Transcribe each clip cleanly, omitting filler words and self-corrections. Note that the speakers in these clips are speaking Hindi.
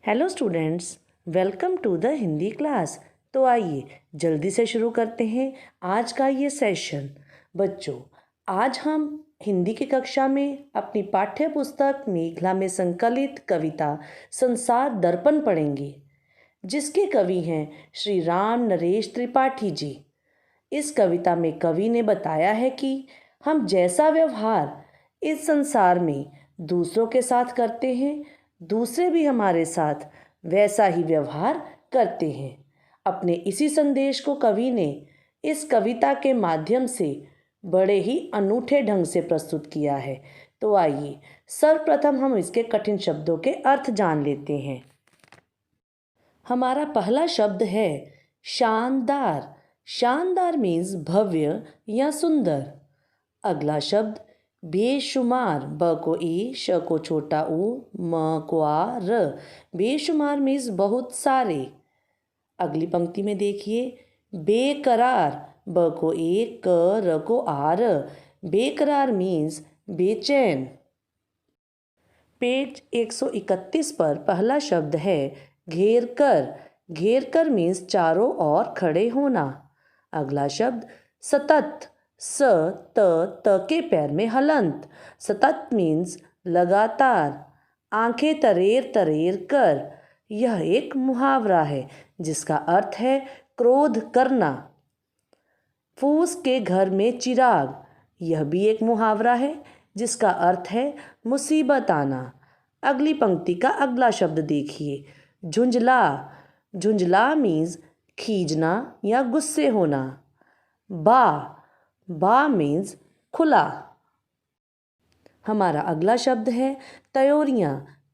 Hello students, welcome to the Hindi class. तो आइए जल्दी से शुरू करते हैं आज का ये सेशन। बच्चों, आज हम हिंदी की कक्षा में अपनी पाठ्य पुस्तक मेघला में संकलित कविता संसार दर्पण पढ़ेंगे, जिसके कवि हैं श्री राम नरेश त्रिपाठी जी। इस कविता में कवि ने बताया है कि हम जैसा व्यवहार इस संसार में दूसरों के साथ करते हैं, दूसरे भी हमारे साथ वैसा ही व्यवहार करते हैं। अपने इसी संदेश को कवि ने इस कविता के माध्यम से बड़े ही अनूठे ढंग से प्रस्तुत किया है। तो आइए सर्वप्रथम हम इसके कठिन शब्दों के अर्थ जान लेते हैं। हमारा पहला शब्द है शानदार। शानदार मीन्स भव्य या सुंदर। अगला शब्द बेशुमार। ब को ए, श को छोटा ऊ, म को आ, र। बेशुमार मीन्स बहुत सारे। अगली पंक्ति में देखिए बेकरार। ब को ए, क, र को आ, र। बेकरार मीन्स बेचैन। पेज 131 पर पहला शब्द है घेर कर। घेर कर मीन्स चारों ओर खड़े होना। अगला शब्द सतत। स त के पैर में हलंत। सतत मीन्स लगातार। आंखें तरेर तरेर कर। यह एक मुहावरा है जिसका अर्थ है क्रोध करना। फूस के घर में चिराग। यह भी एक मुहावरा है जिसका अर्थ है मुसीबत आना। अगली पंक्ति का अगला शब्द देखिए झुंझला। झुंझला मीन्स खींचना या गुस्से होना। बा मीन्स खुला। हमारा अगला शब्द है त्योरियां।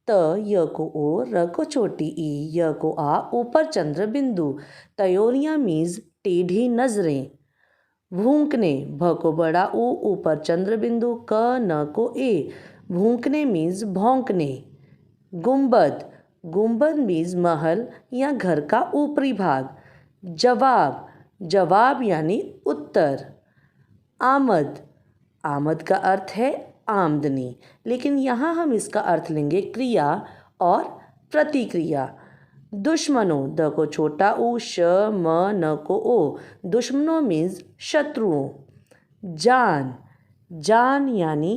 त य को ओ, र को छोटी ई, य को आ, ऊपर चंद्र बिंदु। त्योरियां मीन्स टेढ़ी नजरें। भूंकने। भ को बड़ा ऊ, ऊपर चंद्र बिंदु, क न को ए। भूंकने मीन्स भौंकने। गुंबद। गुंबद मीन्स महल या घर का ऊपरी भाग। जवाब। जवाब यानी उत्तर। आमद। आमद का अर्थ है आमदनी, लेकिन यहाँ हम इसका अर्थ लेंगे क्रिया और प्रतिक्रिया। दुश्मनों। द को छोटा ऊ, श, म, न को ओ। दुश्मनों मीन्स शत्रुओं। जान। जान यानी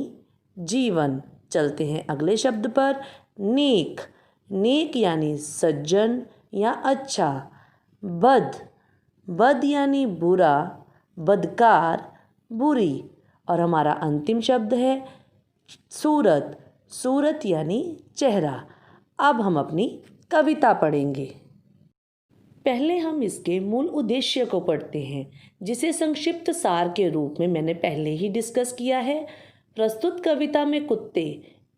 जीवन। चलते हैं अगले शब्द पर नेक। नेक यानी सज्जन या अच्छा। बद। बद यानी बुरा, बदकार, बुरी। और हमारा अंतिम शब्द है सूरत। सूरत यानी चेहरा। अब हम अपनी कविता पढ़ेंगे। पहले हम इसके मूल उद्देश्य को पढ़ते हैं, जिसे संक्षिप्त सार के रूप में मैंने पहले ही डिस्कस किया है। प्रस्तुत कविता में कुत्ते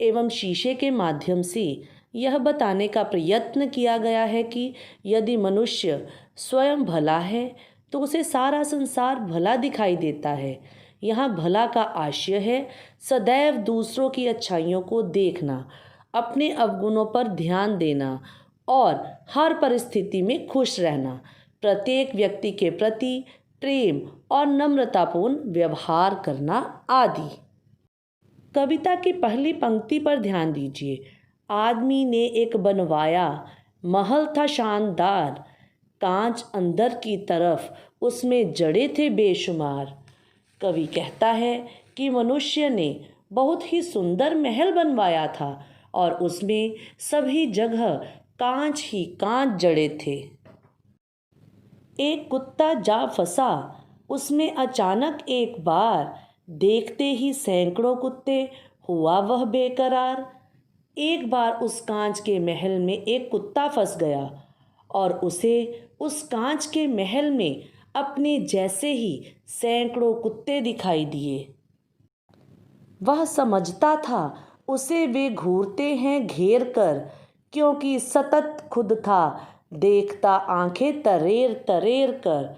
एवं शीशे के माध्यम से यह बताने का प्रयत्न किया गया है कि यदि मनुष्य स्वयं भला है तो उसे सारा संसार भला दिखाई देता है। यहाँ भला का आशय है सदैव दूसरों की अच्छाइयों को देखना, अपने अवगुणों पर ध्यान देना और हर परिस्थिति में खुश रहना, प्रत्येक व्यक्ति के प्रति प्रेम और नम्रतापूर्ण व्यवहार करना आदि। कविता की पहली पंक्ति पर ध्यान दीजिए। आदमी ने एक बनवाया, महल था शानदार, कांच अंदर की तरफ, उसमें जड़े थे बेशुमार। कवि कहता है कि मनुष्य ने बहुत ही सुंदर महल बनवाया था और उसमें सभी जगह कांच ही कांच जड़े थे। एक कुत्ता जा फंसा, उसमें अचानक एक बार, देखते ही सैकड़ों कुत्ते, हुआ वह बेकरार। एक बार उस कांच के महल में एक कुत्ता फंस गया और उसे उस कांच के महल में अपने जैसे ही सैकड़ों कुत्ते दिखाई दिए। वह समझता था उसे वे घूरते हैं घेर कर, क्योंकि सतत खुद था देखता आंखें तरेर तरेर कर।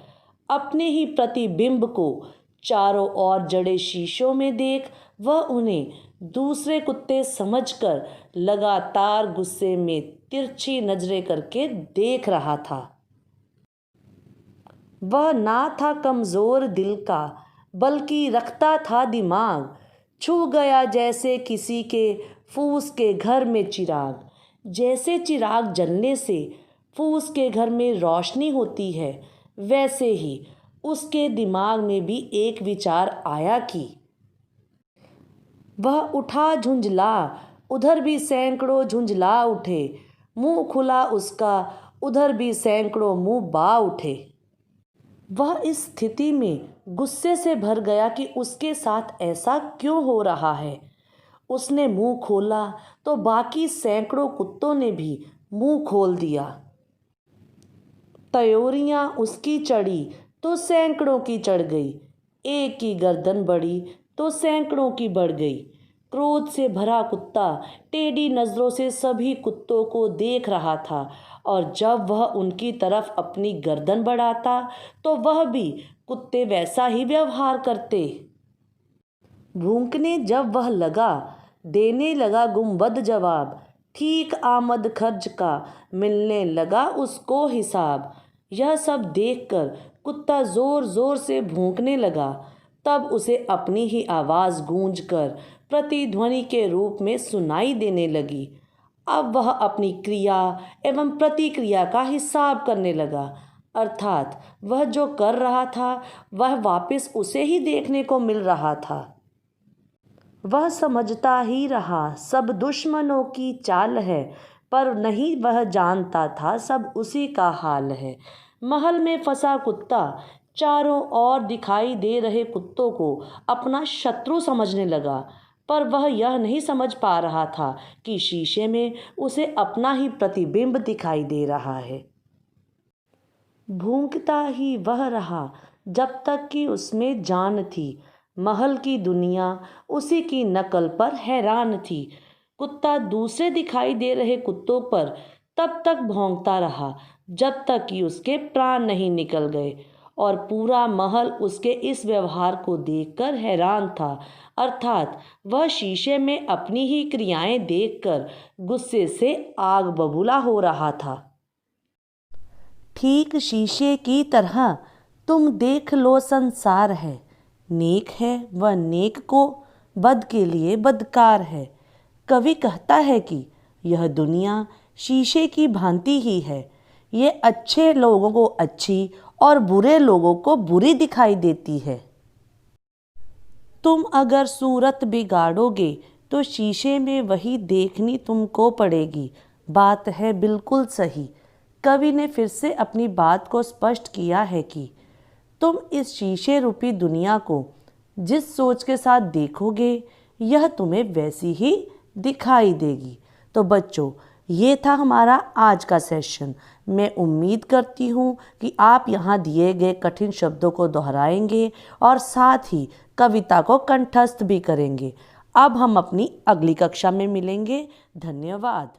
अपने ही प्रतिबिंब को चारों ओर जड़े शीशों में देख वह उन्हें दूसरे कुत्ते समझकर लगातार गुस्से में तिरछी नजरें करके देख रहा था। वह ना था कमज़ोर दिल का, बल्कि रखता था दिमाग। छू गया जैसे किसी के फूस के घर में चिराग। जैसे चिराग जलने से फूस के घर में रोशनी होती है, वैसे ही उसके दिमाग में भी एक विचार आया कि वह उठा झुंझला, उधर भी सैकड़ों झुंझला उठे। मुंह खुला उसका, उधर भी सैकड़ों मुंह बा उठे। वह इस स्थिति में गुस्से से भर गया कि उसके साथ ऐसा क्यों हो रहा है। उसने मुंह खोला तो बाकी सैकड़ों कुत्तों ने भी मुंह खोल दिया। त्योरियां उसकी चढ़ी तो सैकड़ों की चढ़ गई। एक की गर्दन बढ़ी तो सैकड़ों की बढ़ गई। क्रोध से भरा कुत्ता टेढ़ी नज़रों से सभी कुत्तों को देख रहा था, और जब वह उनकी तरफ अपनी गर्दन बढ़ाता तो वह भी कुत्ते वैसा ही व्यवहार करते। भूंकने जब वह लगा, देने लगा गुंबद जवाब। ठीक आमद खर्च का मिलने लगा उसको हिसाब। यह सब देखकर कुत्ता जोर जोर से भौंकने लगा। तब उसे अपनी ही आवाज़ गूंजकर प्रतिध्वनि के रूप में सुनाई देने लगी। अब वह अपनी क्रिया एवं प्रतिक्रिया का हिसाब करने लगा, अर्थात वह जो कर रहा था वह वापस उसे ही देखने को मिल रहा था। वह समझता ही रहा सब दुश्मनों की चाल है, पर नहीं वह जानता था सब उसी का हाल है। महल में फंसा कुत्ता चारों ओर दिखाई दे रहे कुत्तों को अपना शत्रु समझने लगा, पर वह यह नहीं समझ पा रहा था कि शीशे में उसे अपना ही प्रतिबिंब दिखाई दे रहा है। भूंकता ही वह रहा जब तक कि उसमें जान थी। महल की दुनिया उसी की नकल पर हैरान थी। कुत्ता दूसरे दिखाई दे रहे कुत्तों पर तब तक भौंकता रहा जब तक कि उसके प्राण नहीं निकल गए, और पूरा महल उसके इस व्यवहार को देखकर हैरान था, अर्थात वह शीशे में अपनी ही क्रियाएं देखकर गुस्से से आग बबूला हो रहा था। ठीक शीशे की तरह तुम देख लो संसार है, नेक है वह नेक को, बद के लिए बदकार है। कवि कहता है कि यह दुनिया शीशे की भांति ही है, ये अच्छे लोगों को अच्छी और बुरे लोगों को बुरी दिखाई देती है। तुम अगर सूरत बिगाड़ोगे तो शीशे में वही देखनी तुमको पड़ेगी। बात है बिल्कुल सही। कवि ने फिर से अपनी बात को स्पष्ट किया है कि तुम इस शीशे रूपी दुनिया को जिस सोच के साथ देखोगे, यह तुम्हें वैसी ही दिखाई देगी। तो बच्चों, ये था हमारा आज का सेशन। मैं उम्मीद करती हूँ कि आप यहाँ दिए गए कठिन शब्दों को दोहराएंगे और साथ ही कविता को कंठस्थ भी करेंगे। अब हम अपनी अगली कक्षा में मिलेंगे। धन्यवाद।